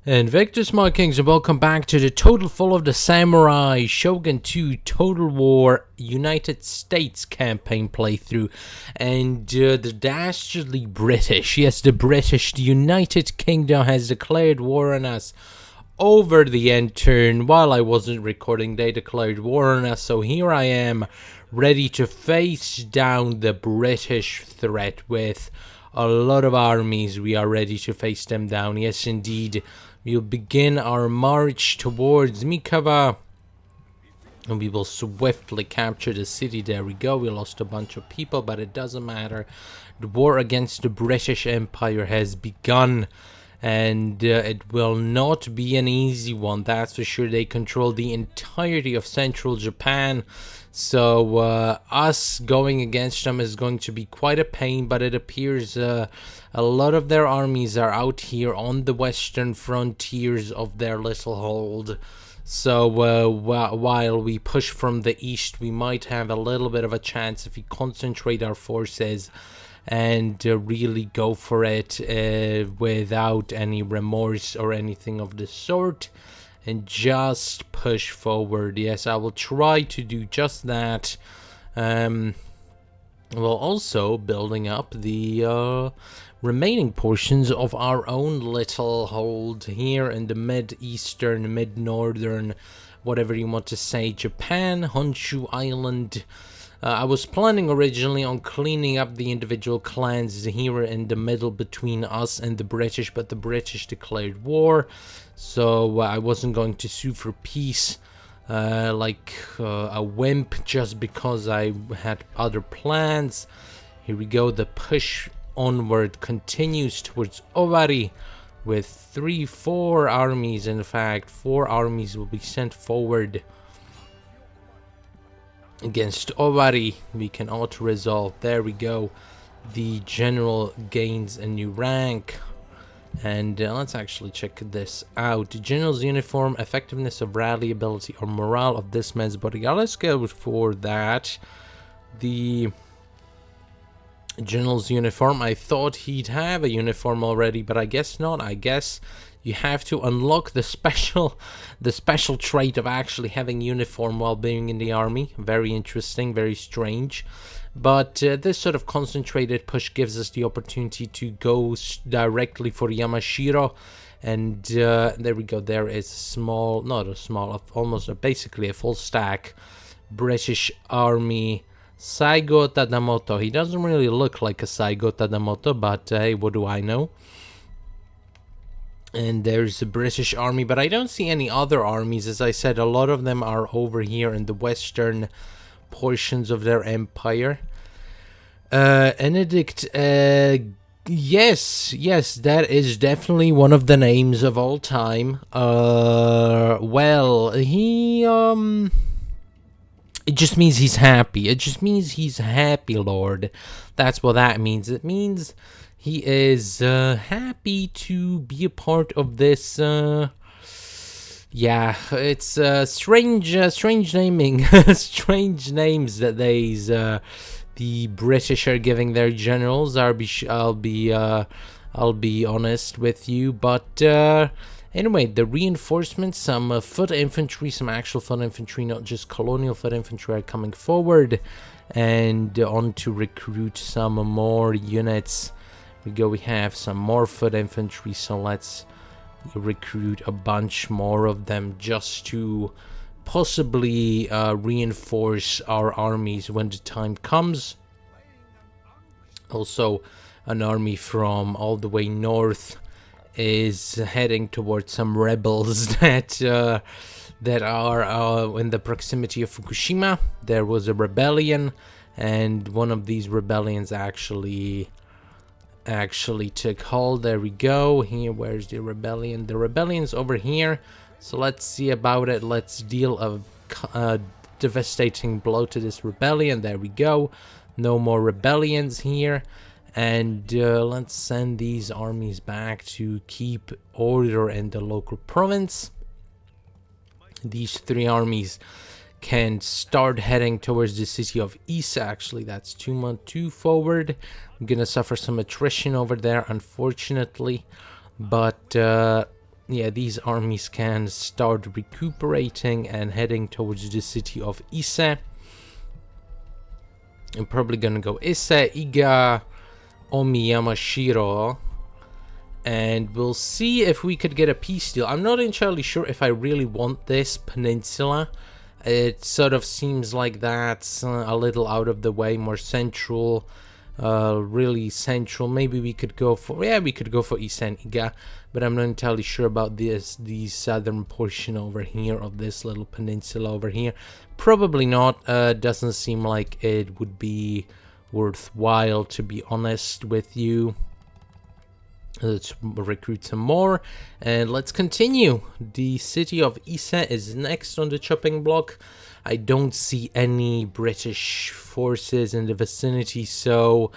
And Victus, my kings, and welcome back to the Total Fall of the Samurai Shogun 2 Total War United States campaign playthrough. And the dastardly British, yes, the British, the United Kingdom has declared war on us over the end turn. While I wasn't recording, they declared war on us, so here I am, ready to face down the British threat with a lot of armies. We are ready to face them down. Yes, indeed. We'll begin our march towards Mikava, and we will swiftly capture the city. There we go. We lost a bunch of people, but it doesn't matter. The war against the British Empire has begun, and it will not be an easy one, that's for sure. They control the entirety of central Japan, so us going against them is going to be quite a pain, but it appears a lot of their armies are out here on the western frontiers of their little hold. So while we push from the east, we might have a little bit of a chance if we concentrate our forces and really go for it without any remorse or anything of the sort, and just push forward. Yes, I will try to do just that. Well, also building up the remaining portions of our own little hold here in the mid-eastern, mid-northern, whatever you want to say, Japan, Honshu Island. I was planning originally on cleaning up the individual clans here in the middle between us and the British, but the British declared war, so I wasn't going to sue for peace like a wimp just because I had other plans. Here we go. The push onward continues towards Owari with 4 armies. In fact, 4 armies will be sent forward against Owari. We can auto-resolve. There we go. The general gains a new rank. And let's actually check this out. The general's uniform, effectiveness of rally ability, or morale of this man's body. Let's go for that. The general's uniform. I thought he'd have a uniform already, but I guess not. I guess you have to unlock the special trait of actually having uniform while being in the army. Very interesting, very strange. But this sort of concentrated push gives us the opportunity to go directly for Yamashiro. And there we go. There is a small, not a small, almost basically a full stack British army. Saigo Tadamoto. He doesn't really look like a Saigo Tadamoto, but hey, what do I know? And there's a British army, but I don't see any other armies. As I said, a lot of them are over here in the western portions of their empire. Benedict, yes, that is definitely one of the names of all time. Well, he, it just means he's happy. It just means he's happy, Lord. That's what that means. It means he is happy to be a part of this. Yeah, it's strange naming, strange names that the British are giving their generals. I'll be honest with you, but anyway, the reinforcements, some foot infantry, some actual foot infantry, not just colonial foot infantry, are coming forward, and on to recruit some more units. We have some more foot infantry, so let's recruit a bunch more of them just to possibly reinforce our armies when the time comes. Also, an army from all the way north is heading towards some rebels that are in the proximity of Fukushima. There was a rebellion, and one of these rebellions actually took hold. There we go. Here, where's the rebellion? The rebellion's over here, so let's see about it. Let's deal a devastating blow to this rebellion. There we go. No more rebellions here, and let's send these armies back to keep order in the local province. These 3 armies can start heading towards the city of Isa. Actually, that's too forward. I'm gonna suffer some attrition over there, unfortunately, but yeah, these armies can start recuperating and heading towards the city of Ise. I'm probably gonna go Ise, Iga, Omi, Yamashiro, and we'll see if we could get a peace deal. I'm not entirely sure if I really want this peninsula. It sort of seems like that's a little out of the way, more central, really central. Maybe we could go for, yeah, we could go for Ise and Iga, but I'm not entirely sure about the southern portion over here of this little peninsula over here. Probably not. Doesn't seem like it would be worthwhile, to be honest with you. Let's recruit some more and let's continue. The city of Ise is next on the chopping block. I don't see any British forces in the vicinity, so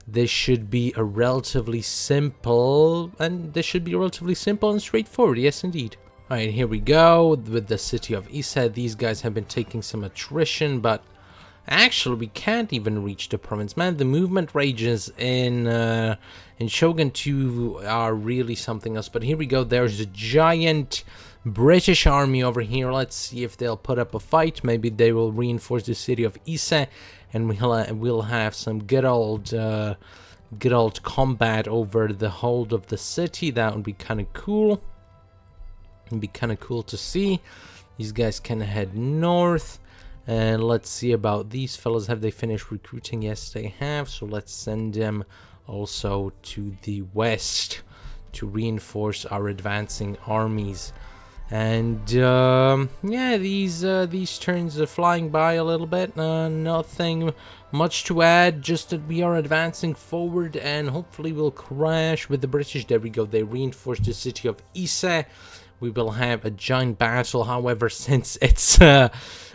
this should be a relatively simple and straightforward. Yes, indeed. All right, here we go with the city of Ise. These guys have been taking some attrition, but actually we can't even reach the province. Man, the movement rages in Shogun 2 are really something else. But here we go. There's a giant British army over here. Let's see if they'll put up a fight. Maybe they will reinforce the city of Ise, and we'll have some good old combat over the hold of the city. That would be kind of cool. It'd be kind of cool to see. These guys can head north. And let's see about these fellas. Have they finished recruiting? Yes, they have. So let's send them also to the west to reinforce our advancing armies. And yeah, these turns are flying by a little bit. Nothing much to add, just that we are advancing forward and hopefully we'll crash with the British. There we go. They reinforced the city of Ise. We will have a giant battle. However, since it's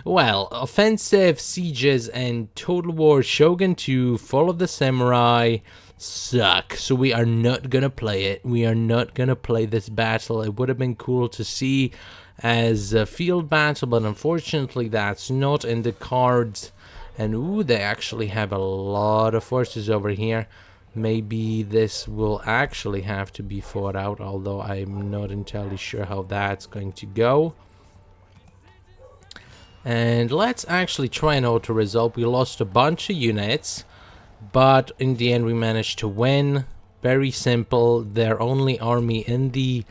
well, offensive sieges and Total War Shogun 2 Fall of the Samurai suck, so we are not gonna play it. We are not gonna play this battle. It would have been cool to see as a field battle, but unfortunately that's not in the cards. And ooh, they actually have a lot of forces over here. Maybe this will actually have to be fought out, although I'm not entirely sure how that's going to go. And let's actually try an auto-resolve. We lost a bunch of units, but in the end we managed to win. Very simple. Their only army in the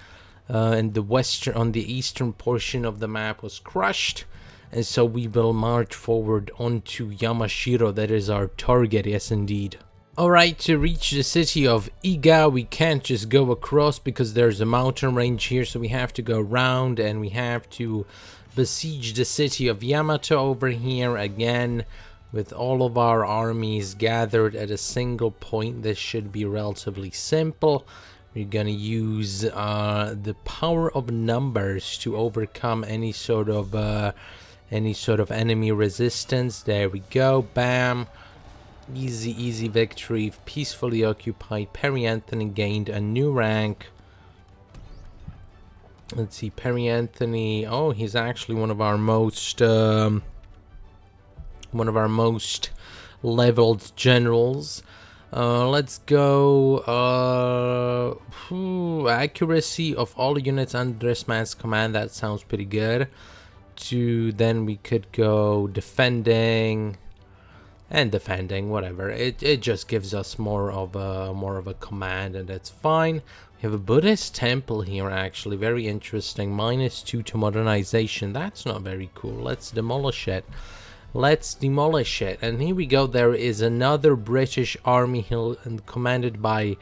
western, on the eastern portion of the map was crushed. And so we will march forward onto Yamashiro. That is our target, yes indeed. Alright, to reach the city of Iga, we can't just go across because there's a mountain range here, so we have to go around and we have to besiege the city of Yamato over here again with all of our armies gathered at a single point. This should be relatively simple. We're gonna use the power of numbers to overcome any sort of enemy resistance. There we go, bam. Easy victory. Peacefully occupied. Perry Anthony gained a new rank. Let's see, Perry Anthony. Oh, he's actually one of our most leveled generals. Let's go. Accuracy of all units under this man's command. That sounds pretty good. Then we could go defending. And defending, whatever. It just gives us more of a command, and that's fine. We have a Buddhist temple here, actually, very interesting. -2 to modernization. That's not very cool. Let's demolish it. And here we go. There is another British army commanded by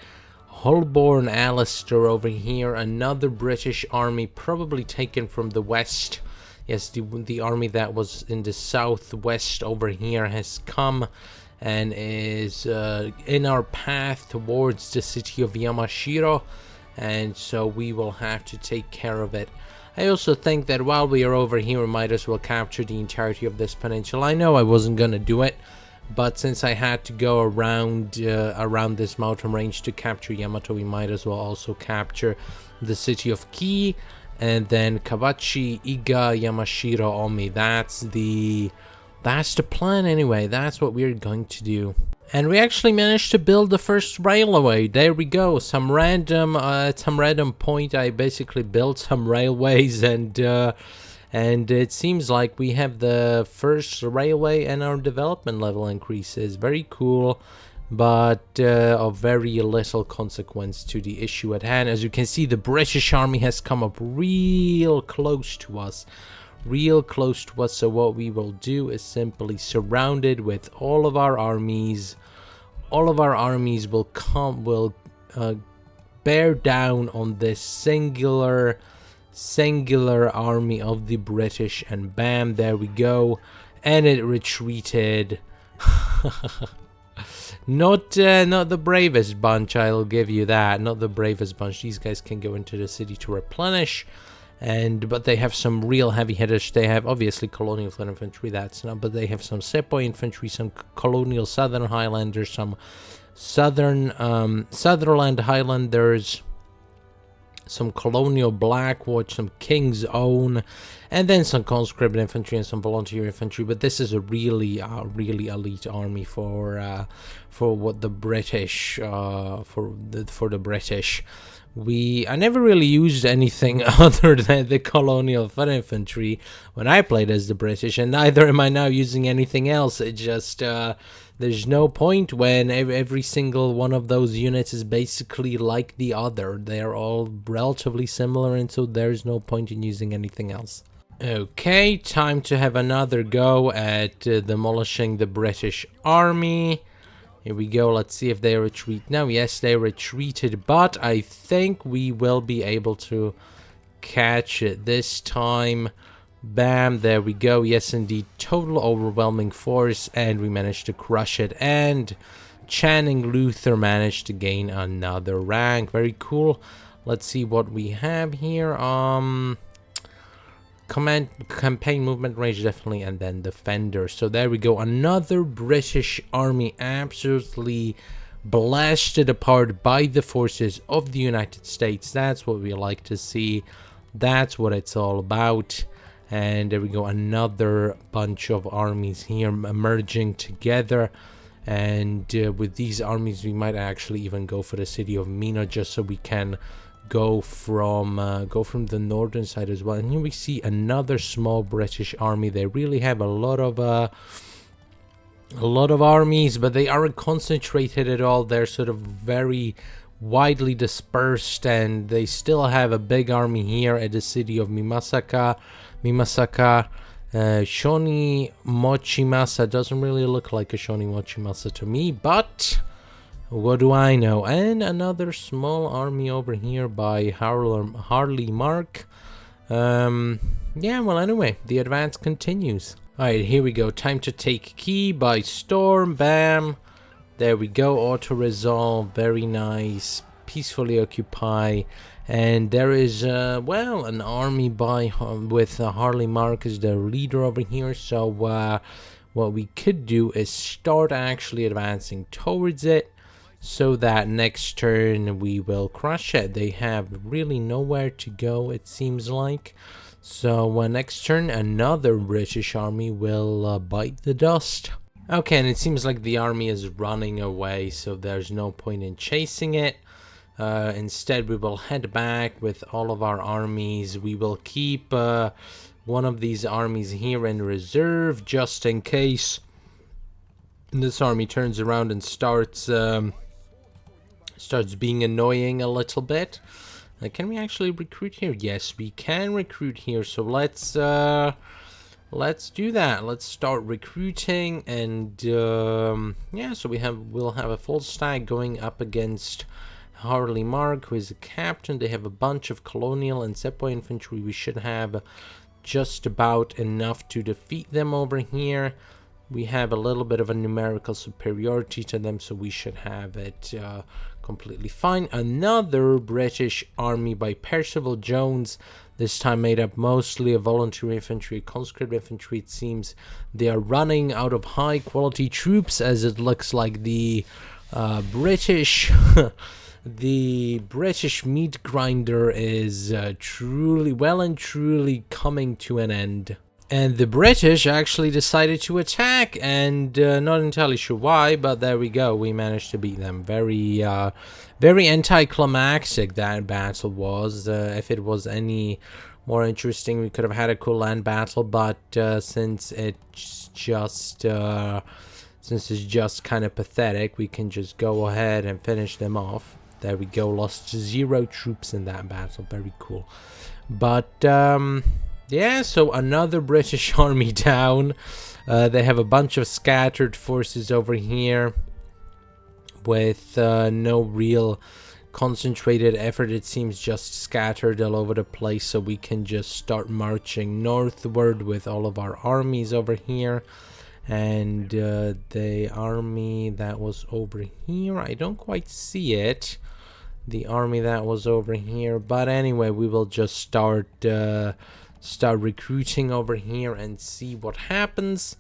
Holborn Alistair over here. Another British army, probably taken from the west. Yes, the army that was in the southwest over here has come and is in our path towards the city of Yamashiro, and so we will have to take care of it. I also think that while we are over here, we might as well capture the entirety of this peninsula. I know I wasn't gonna do it, but since I had to go around this mountain range to capture Yamato, we might as well also capture the city of Ki. And then Kawachi, Iga, Yamashiro, Omi. That's the plan anyway. That's what we're going to do. And we actually managed to build the first railway. There we go. Some random point, I basically built some railways, and it seems like we have the first railway, and our development level increases. Very cool, but of very little consequence to the issue at hand. As you can see, the British army has come up real close to us. So what we will do is simply surround it with all of our armies. All of our armies will bear down on this singular army of the British, and bam, there we go, and it retreated. Not the bravest bunch, I'll give you that. Not the bravest bunch. These guys can go into the city to replenish. But they have some real heavy hitters. They have obviously colonial foot infantry, that's not, but they have some sepoy infantry, some colonial southern highlanders, some Sutherland highlanders, some colonial blackwatch, some King's Own, and then some conscript infantry and some volunteer infantry. But this is a really elite army for what the British for the British. I never really used anything other than the colonial foot infantry when I played as the British, and neither am I now using anything else. It just there's no point when every single one of those units is basically like the other. They're all relatively similar, and so there's no point in using anything else. Okay, time to have another go at demolishing the British army. Here we go. Let's see if they retreat now. Yes, they retreated, but I think we will be able to catch it this time. Bam, there we go. Yes, indeed, total overwhelming force, and we managed to crush it. And Channing Luther managed to gain another rank. Very cool. Let's see what we have here. Campaign movement range, definitely, and then defender. So there we go, another British army absolutely blasted apart by the forces of the United States. That's what we like to see. That's what it's all about. And there we go, another bunch of armies here emerging together. And with these armies, we might actually even go for the city of Mina, just so we can go from the northern side as well. And here we see another small British army. They really have a lot of armies, but they aren't concentrated at all. They're sort of very widely dispersed, and they still have a big army here at the city of Mimasaka. Shoni Mochimasa doesn't really look like a Shoni Mochimasa to me, but what do I know? And another small army over here by Harley Mark. Yeah, well, anyway, the advance continues. Alright, here we go. Time to take Key by storm. Bam. There we go. Auto-resolve. Very nice. Peacefully occupy. And there is, well, an army with Harley Mark as the leader over here. So what we could do is start actually advancing towards it, so that next turn we will crush it. They have really nowhere to go, it seems like. So next turn another British army will bite the dust. Okay, and it seems like the army is running away, so there's no point in chasing it. Instead, we will head back with all of our armies. We will keep one of these armies here in reserve, just in case this army turns around and starts being annoying a little bit. Can we actually recruit here? Yes, we can recruit here. So let's do that. Let's start recruiting, and yeah. So we'll have a full stack going up against Harley Mark, who is a captain. They have a bunch of colonial and sepoy infantry. We should have just about enough to defeat them over here. We have a little bit of a numerical superiority to them, so we should have it completely fine. Another British army by Percival Jones, this time made up mostly of volunteer infantry, conscript infantry. It seems they are running out of high quality troops, as it looks like the British the British Meatgrinder is truly coming to an end. And the British actually decided to attack, and not entirely sure why, but there we go. We managed to beat them. Very, very anticlimactic that battle was. If it was any more interesting, we could have had a cool land battle, but since it's just kind of pathetic, we can just go ahead and finish them off. There we go. Lost 0 troops in that battle. Very cool. But yeah, so another British army down. They have a bunch of scattered forces over here with no real concentrated effort. It seems just scattered all over the place, so we can just start marching northward with all of our armies over here. And the army that was over here, I don't quite see it. The army that was over here, but anyway, we will just start recruiting over here and see what happens.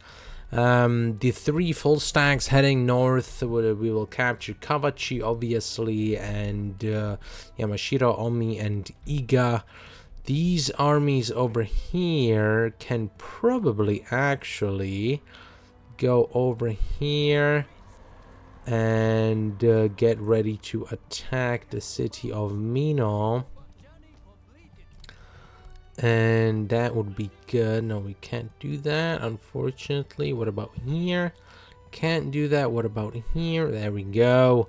The 3 full stacks heading north, we will capture Kawachi obviously, and Yamashiro, Omi, and Iga. These armies over here can probably actually go over here and get ready to attack the city of Mino, and that would be good. No, we can't do that, unfortunately. What about here? Can't do that. What about here? There we go.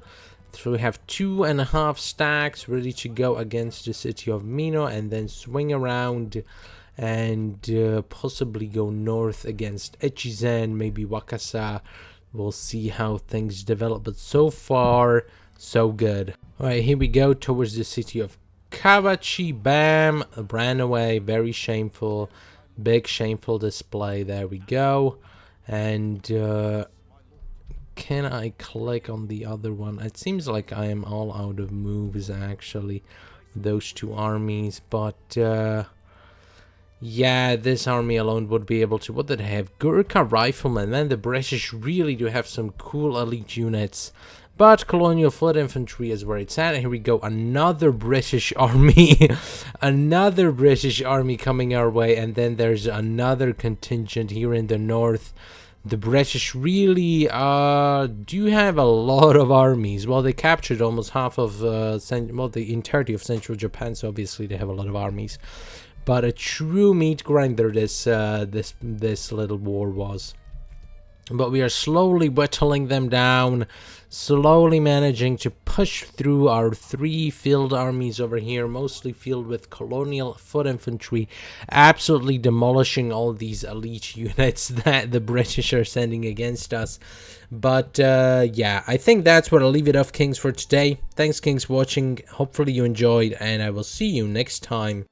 So we have 2.5 stacks ready to go against the city of Mino, and then swing around and possibly go north against Echizen, maybe Wakasa. We'll see how things develop, but so far, so good. Alright, here we go towards the city of Kawachi. Bam! Ran away. Very shameful. Big shameful display. There we go. And can I click on the other one? It seems like I am all out of moves, actually. Those 2 armies, but yeah, this army alone would be able to... What did they have? Gurkha riflemen. Man, the British really do have some cool elite units. But Colonial Foot Infantry is where it's at. Here we go. Another British army. Another British army coming our way. And then there's another contingent here in the north. The British really do have a lot of armies. Well, they captured almost half of... the entirety of central Japan. So obviously they have a lot of armies. But a true meat grinder this little war was. But we are slowly whittling them down, slowly managing to push through our 3 field armies over here, mostly filled with Colonial Foot Infantry, absolutely demolishing all these elite units that the British are sending against us. But yeah, I think that's where I'll leave it off, Kings, for today. Thanks, Kings, for watching. Hopefully you enjoyed, and I will see you next time.